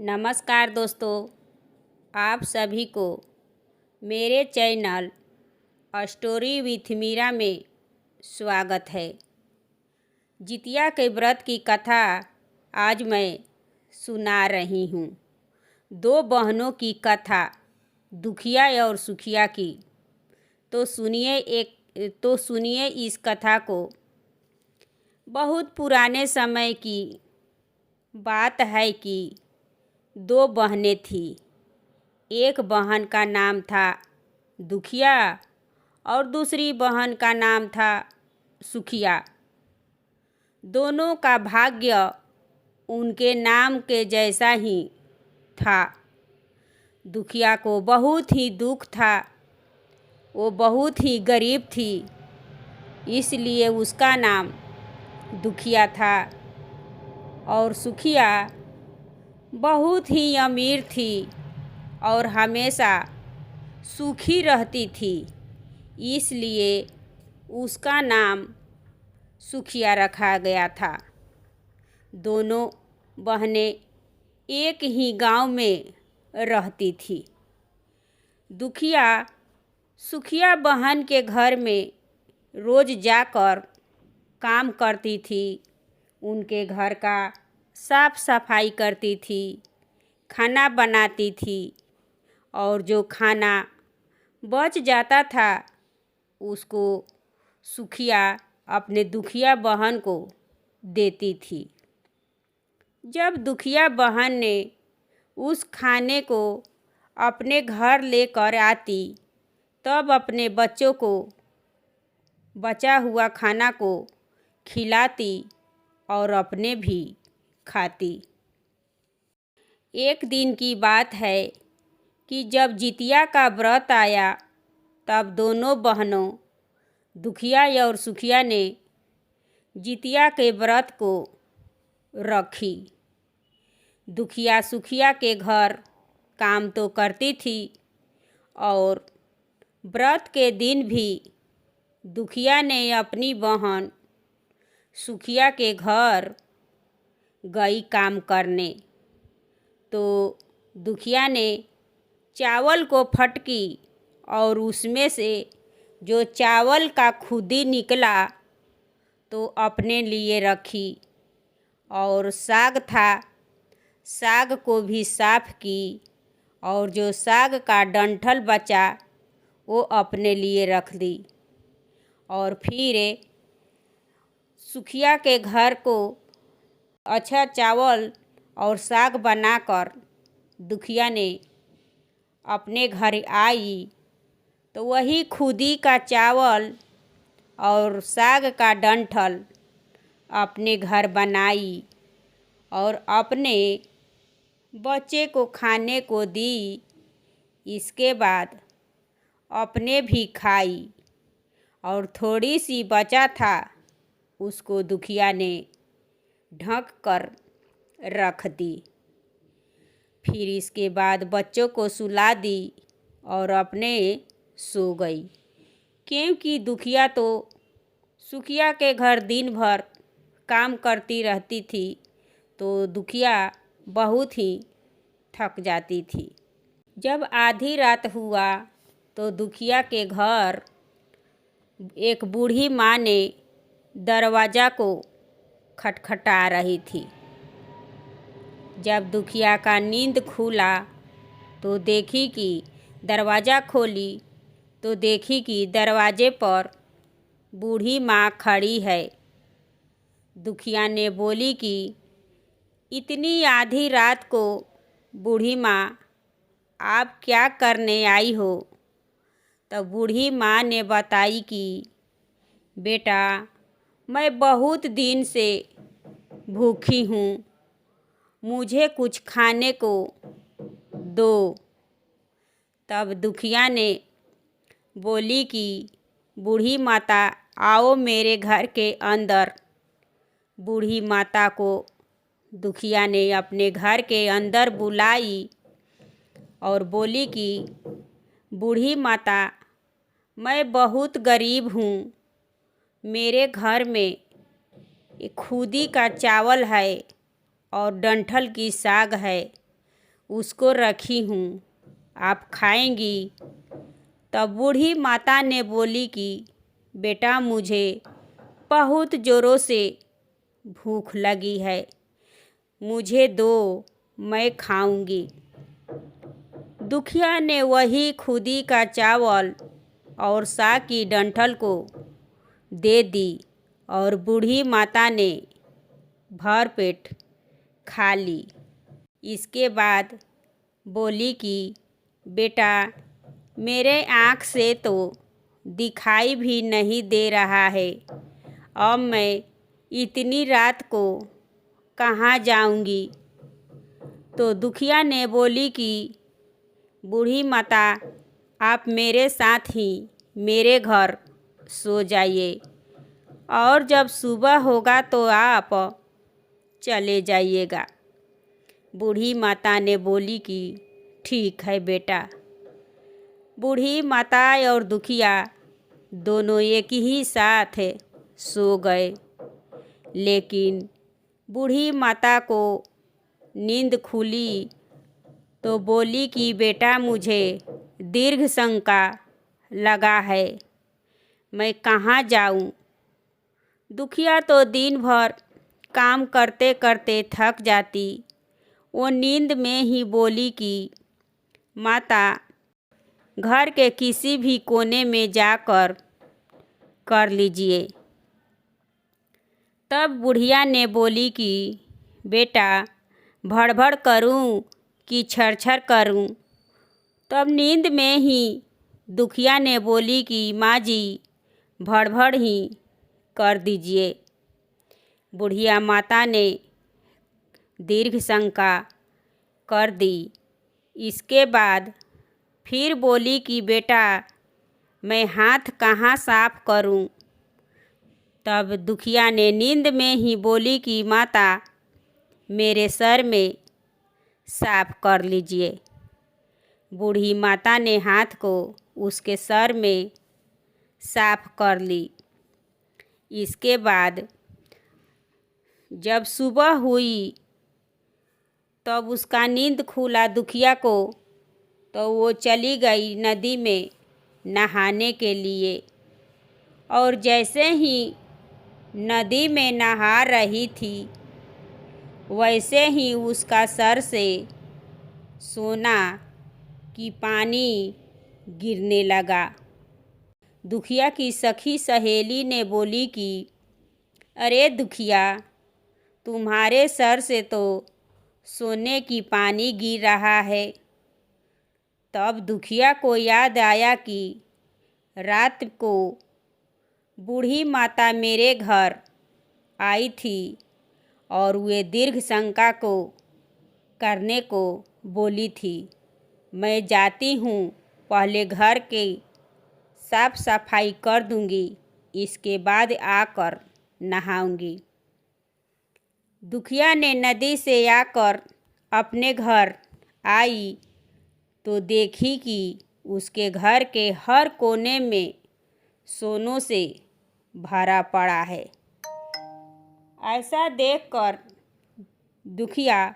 नमस्कार दोस्तों, आप सभी को मेरे चैनल स्टोरी विथ मीरा में स्वागत है। जितिया के व्रत की कथा आज मैं सुना रही हूँ। दो बहनों की कथा, दुखिया और सुखिया की। तो सुनिए इस कथा को। बहुत पुराने समय की बात है कि दो बहनें थीं। एक बहन का नाम था दुखिया और दूसरी बहन का नाम था सुखिया। दोनों का भाग्य उनके नाम के जैसा ही था। दुखिया को बहुत ही दुख था, वो बहुत ही गरीब थी, इसलिए उसका नाम दुखिया था। और सुखिया बहुत ही अमीर थी और हमेशा सुखी रहती थी, इसलिए उसका नाम सुखिया रखा गया था। दोनों बहनें एक ही गांव में रहती थी। दुखिया सुखिया बहन के घर में रोज़ जाकर काम करती थी। उनके घर का साफ सफाई करती थी, खाना बनाती थी और जो खाना बच जाता था उसको सुखिया अपने दुखिया बहन को देती थी। जब दुखिया बहन ने उस खाने को अपने घर लेकर आती, तब अपने बच्चों को बचा हुआ खाना को खिलाती और अपने भी खाती। एक दिन की बात है कि जब जितिया का व्रत आया, तब दोनों बहनों दुखिया और सुखिया ने जितिया के व्रत को रखी। दुखिया सुखिया के घर काम तो करती थी और व्रत के दिन भी दुखिया ने अपनी बहन सुखिया के घर गई काम करने। तो दुखिया ने चावल को फटकी और उसमें से जो चावल का खुदी निकला तो अपने लिए रखी, और साग था, साग को भी साफ की, और जो साग का डंठल बचा वो अपने लिए रख दी। और फिर सुखिया के घर को अच्छा चावल और साग बनाकर दुखिया ने अपने घर आई, तो वही खुदी का चावल और साग का डंठल अपने घर बनाई और अपने बच्चे को खाने को दी। इसके बाद अपने भी खाई और थोड़ी सी बचा था उसको दुखिया ने ढक कर रख दी। फिर इसके बाद बच्चों को सुला दी और अपने सो गई, क्योंकि दुखिया तो सुखिया के घर दिन भर काम करती रहती थी, तो दुखिया बहुत ही थक जाती थी। जब आधी रात हुआ तो दुखिया के घर एक बूढ़ी माँ ने दरवाज़ा को खटखटा रही थी। जब दुखिया का नींद खुला तो देखी कि दरवाज़ा खोली तो देखी कि दरवाजे पर बूढ़ी माँ खड़ी है। दुखिया ने बोली कि इतनी आधी रात को बूढ़ी माँ, आप क्या करने आई हो? तब बूढ़ी माँ ने बताई कि बेटा, मैं बहुत दिन से भूखी हूँ, मुझे कुछ खाने को दो। तब दुखिया ने बोली कि बूढ़ी माता, आओ मेरे घर के अंदर। बूढ़ी माता को दुखिया ने अपने घर के अंदर बुलाई और बोली कि बूढ़ी माता, मैं बहुत गरीब हूँ, मेरे घर में एक खुदी का चावल है और डंठल की साग है, उसको रखी हूँ, आप खाएंगी। तब बूढ़ी माता ने बोली कि बेटा मुझे बहुत ज़ोरों से भूख लगी है, मुझे दो, मैं खाऊंगी। दुखिया ने वही खुदी का चावल और साग की डंठल को दे दी और बूढ़ी माता ने भर पेट खा ली। इसके बाद बोली कि बेटा मेरे आँख से तो दिखाई भी नहीं दे रहा है, अब मैं इतनी रात को कहाँ जाऊंगी। तो दुखिया ने बोली कि बूढ़ी माता आप मेरे साथ ही मेरे घर सो जाइए और जब सुबह होगा तो आप चले जाइएगा। बूढ़ी माता ने बोली कि ठीक है बेटा। बूढ़ी माता और दुखिया दोनों एक ही साथ सो गए, लेकिन बूढ़ी माता को नींद खुली तो बोली कि बेटा मुझे दीर्घ शंका लगा है, मैं कहाँ जाऊँ। दुखिया तो दिन भर काम करते करते थक जाती, वो नींद में ही बोली कि माता घर के किसी भी कोने में जाकर कर लीजिए। तब बुढ़िया ने बोली कि बेटा भड़भड़ करूं कि छरछर करूं। तब नींद में ही दुखिया ने बोली कि माँ जी भड़भड़ ही कर दीजिए। बुढ़िया माता ने दीर्घ शंका कर दी। इसके बाद फिर बोली कि बेटा मैं हाथ कहाँ साफ करूं। तब दुखिया ने नींद में ही बोली कि माता मेरे सर में साफ कर लीजिए। बूढ़ी माता ने हाथ को उसके सर में साफ कर ली। इसके बाद जब सुबह हुई तब उसका नींद खुला दुखिया को, तो वो चली गई नदी में नहाने के लिए। और जैसे ही नदी में नहा रही थी वैसे ही उसका सर से सोना की पानी गिरने लगा। दुखिया की सखी सहेली ने बोली कि अरे दुखिया तुम्हारे सर से तो सोने की पानी गिर रहा है। तब दुखिया को याद आया कि रात को बूढ़ी माता मेरे घर आई थी और वे दीर्घ शंका को करने को बोली थी। मैं जाती हूँ, पहले घर के साफ सफाई कर दूँगी, इसके बाद आकर नहाऊँगी। दुखिया ने नदी से आकर अपने घर आई तो देखी कि उसके घर के हर कोने में सोनों से भरा पड़ा है। ऐसा देखकर दुखिया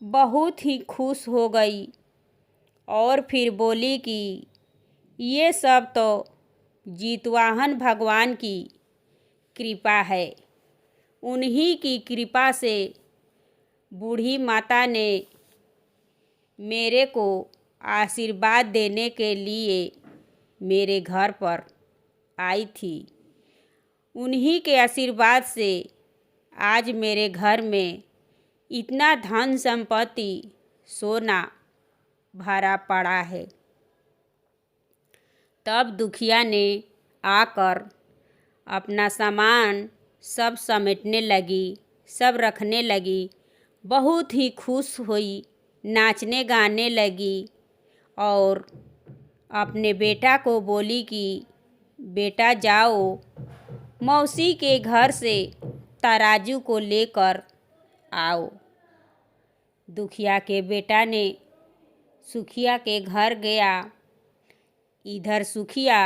बहुत ही खुश हो गई और फिर बोली कि ये सब तो जितवाहन भगवान की कृपा है। उन्हीं की कृपा से बूढ़ी माता ने मेरे को आशीर्वाद देने के लिए मेरे घर पर आई थी। उन्हीं के आशीर्वाद से आज मेरे घर में इतना धन संपत्ति सोना भरा पड़ा है। तब दुखिया ने आकर अपना सामान सब समेटने लगी, सब रखने लगी, बहुत ही खुश हुई, नाचने गाने लगी और अपने बेटा को बोली कि बेटा जाओ मौसी के घर से तराजू को लेकर आओ। दुखिया के बेटा ने सुखिया के घर गया। इधर सुखिया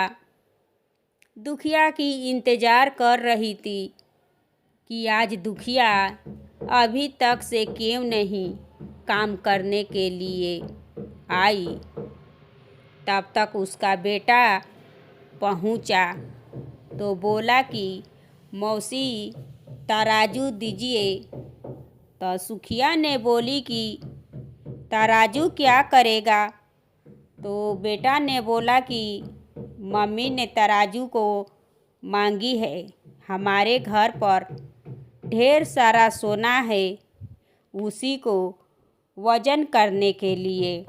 दुखिया की इंतज़ार कर रही थी कि आज दुखिया अभी तक से क्यों नहीं काम करने के लिए आई, तब तक उसका बेटा पहुंचा तो बोला कि मौसी तराजू दीजिए। तो सुखिया ने बोली कि तराजू क्या करेगा? तो बेटा ने बोला कि मम्मी ने तराजू को मांगी है, हमारे घर पर ढेर सारा सोना है, उसी को वजन करने के लिए।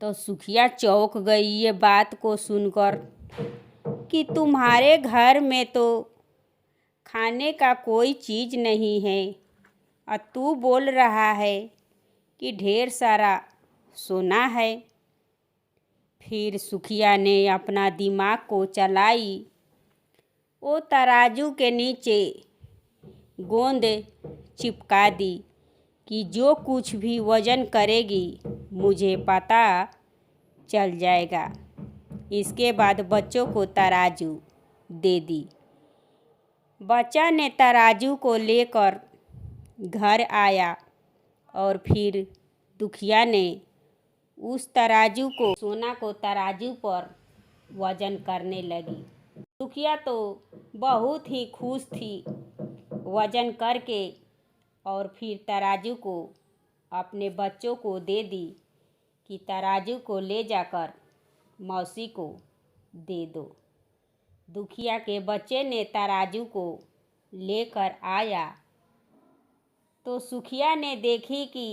तो सुखिया चौंक गई ये बात को सुनकर कि तुम्हारे घर में तो खाने का कोई चीज़ नहीं है और तू बोल रहा है कि ढेर सारा सोना है। फिर सुखिया ने अपना दिमाग को चलाई, वो तराजू के नीचे गोंद चिपका दी कि जो कुछ भी वजन करेगी मुझे पता चल जाएगा। इसके बाद बच्चों को तराजू दे दी। बच्चा ने तराजू को लेकर घर आया और फिर दुखिया ने उस तराजू को सोना को तराजू पर वजन करने लगी। दुखिया तो बहुत ही खुश थी वजन करके, और फिर तराजू को अपने बच्चों को दे दी कि तराजू को ले जाकर मौसी को दे दो। दुखिया के बच्चे ने तराजू को लेकर आया तो सुखिया ने देखी कि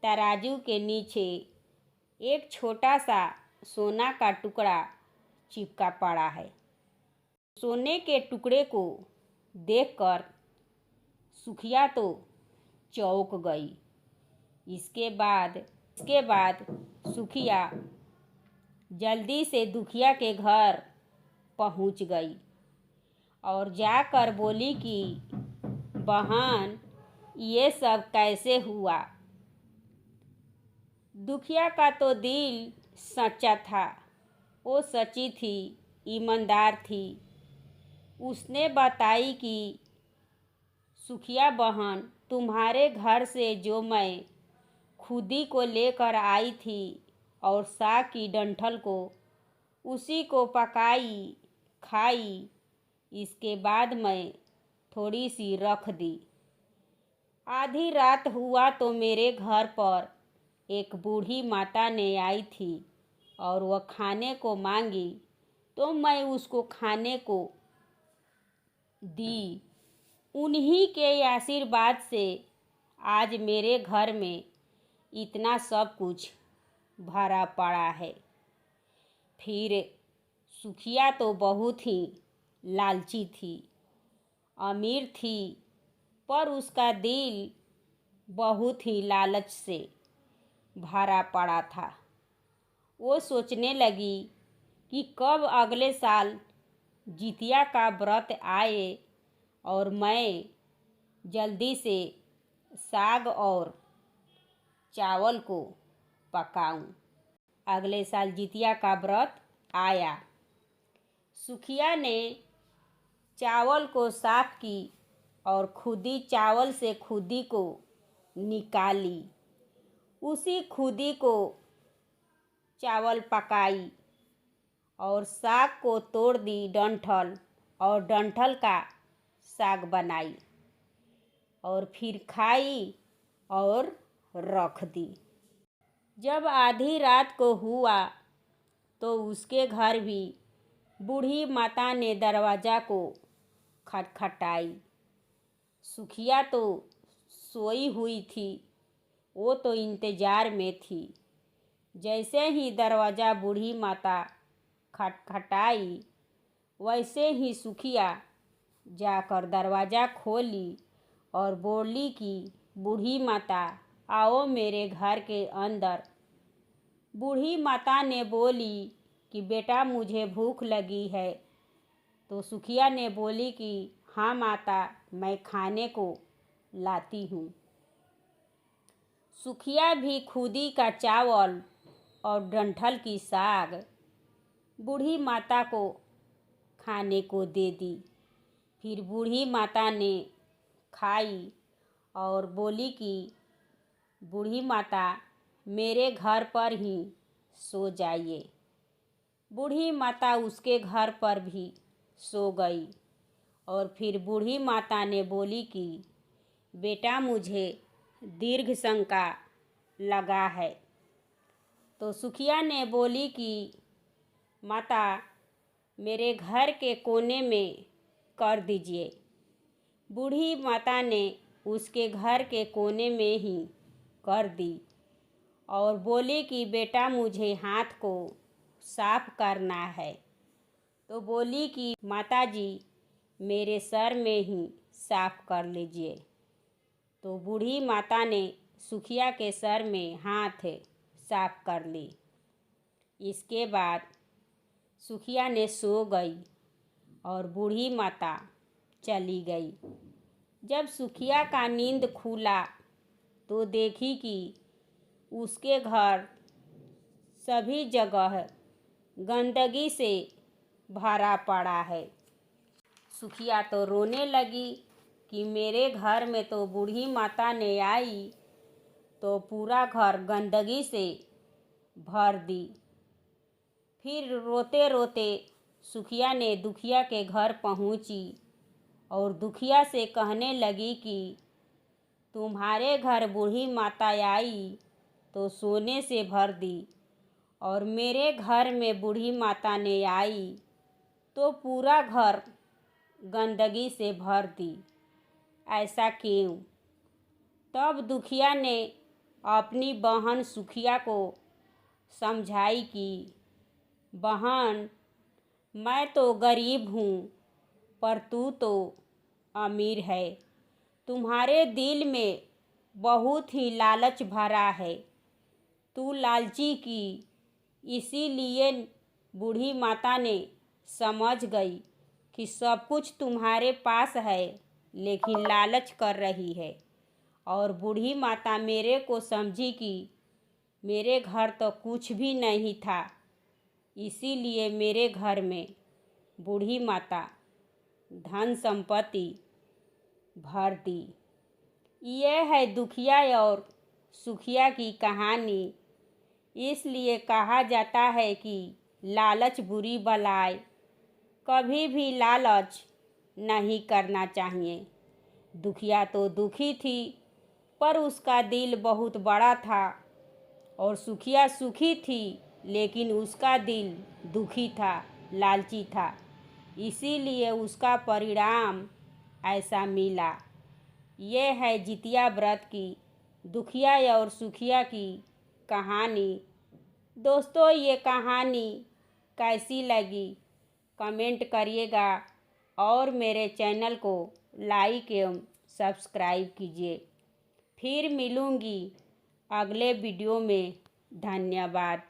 तराजू के नीचे एक छोटा सा सोना का टुकड़ा चिपका पड़ा है। सोने के टुकड़े को देखकर सुखिया तो चौंक गई। इसके बाद सुखिया जल्दी से दुखिया के घर पहुंच गई और जाकर बोली कि बहन, ये सब कैसे हुआ? दुखिया का तो दिल सच्चा था, वो सच्ची थी, ईमानदार थी। उसने बताई कि सुखिया बहन, तुम्हारे घर से जो मैं खुदी को लेकर आई थी और साग की डंठल को, उसी को पकाई खाई, इसके बाद मैं थोड़ी सी रख दी। आधी रात हुआ तो मेरे घर पर एक बूढ़ी माता ने आई थी और वह खाने को मांगी तो मैं उसको खाने को दी। उन्हीं के आशीर्वाद से आज मेरे घर में इतना सब कुछ भरा पड़ा है। फिर सुखिया तो बहुत ही लालची थी, अमीर थी, पर उसका दिल बहुत ही लालच से भरा पड़ा था। वो सोचने लगी कि कब अगले साल जितिया का व्रत आए और मैं जल्दी से साग और चावल को पकाऊं। अगले साल जितिया का व्रत आया। सुखिया ने चावल को साफ की और खुदी चावल से खुदी को निकाली। उसी खुदी को चावल पकाई और साग को तोड़ दी डंठल, और डंठल का साग बनाई और फिर खाई और रख दी। जब आधी रात को हुआ तो उसके घर भी बूढ़ी माता ने दरवाज़ा को खटखटाई। सुखिया तो सोई हुई थी, वो तो इंतज़ार में थी। जैसे ही दरवाज़ा बूढ़ी माता खटखटाई, वैसे ही सुखिया जाकर दरवाज़ा खोली और बोली कि बूढ़ी माता, आओ मेरे घर के अंदर। बूढ़ी माता ने बोली कि बेटा, मुझे भूख लगी है। तो सुखिया ने बोली कि हाँ माता, मैं खाने को लाती हूँ। सुखिया भी खुदी का चावल और डंठल की साग बूढ़ी माता को खाने को दे दी। फिर बूढ़ी माता ने खाई और बोली कि बूढ़ी माता मेरे घर पर ही सो जाइए। बूढ़ी माता उसके घर पर भी सो गई और फिर बूढ़ी माता ने बोली कि बेटा मुझे दीर्घ शंका लगा है। तो सुखिया ने बोली कि माता मेरे घर के कोने में कर दीजिए। बूढ़ी माता ने उसके घर के कोने में ही कर दी और बोली कि बेटा मुझे हाथ को साफ करना है। तो बोली कि माताजी मेरे सर में ही साफ कर लीजिए। तो बूढ़ी माता ने सुखिया के सर में हाथ साफ कर ली। इसके बाद सुखिया ने सो गई और बूढ़ी माता चली गई। जब सुखिया का नींद खुला तो देखी कि उसके घर सभी जगह गंदगी से भरा पड़ा है। सुखिया तो रोने लगी कि मेरे घर में तो बूढ़ी माता ने आई तो पूरा घर गंदगी से भर दी। फिर रोते रोते सुखिया ने दुखिया के घर पहुंची और दुखिया से कहने लगी कि तुम्हारे घर बूढ़ी माता आई तो सोने से भर दी और मेरे घर में बूढ़ी माता ने आई तो पूरा घर गंदगी से भर दी, ऐसा क्यों? तब दुखिया ने अपनी बहन सुखिया को समझाई कि बहन मैं तो गरीब हूँ पर तू तो अमीर है। तुम्हारे दिल में बहुत ही लालच भरा है। तू लालची की, इसीलिए बूढ़ी माता ने समझ गई कि सब कुछ तुम्हारे पास है लेकिन लालच कर रही है। और बूढ़ी माता मेरे को समझी कि मेरे घर तो कुछ भी नहीं था, इसीलिए मेरे घर में बूढ़ी माता धन संपत्ति भर दी। यह है दुखिया और सुखिया की कहानी। इसलिए कहा जाता है कि लालच बुरी बलाए, कभी भी लालच नहीं करना चाहिए। दुखिया तो दुखी थी पर उसका दिल बहुत बड़ा था और सुखिया सुखी थी लेकिन उसका दिल दुखी था, लालची था, इसीलिए उसका परिणाम ऐसा मिला। यह है जितिया व्रत की दुखिया और सुखिया की कहानी। दोस्तों ये कहानी कैसी लगी कमेंट करिएगा और मेरे चैनल को लाइक एवं सब्सक्राइब कीजिए। फिर मिलूँगी अगले वीडियो में। धन्यवाद।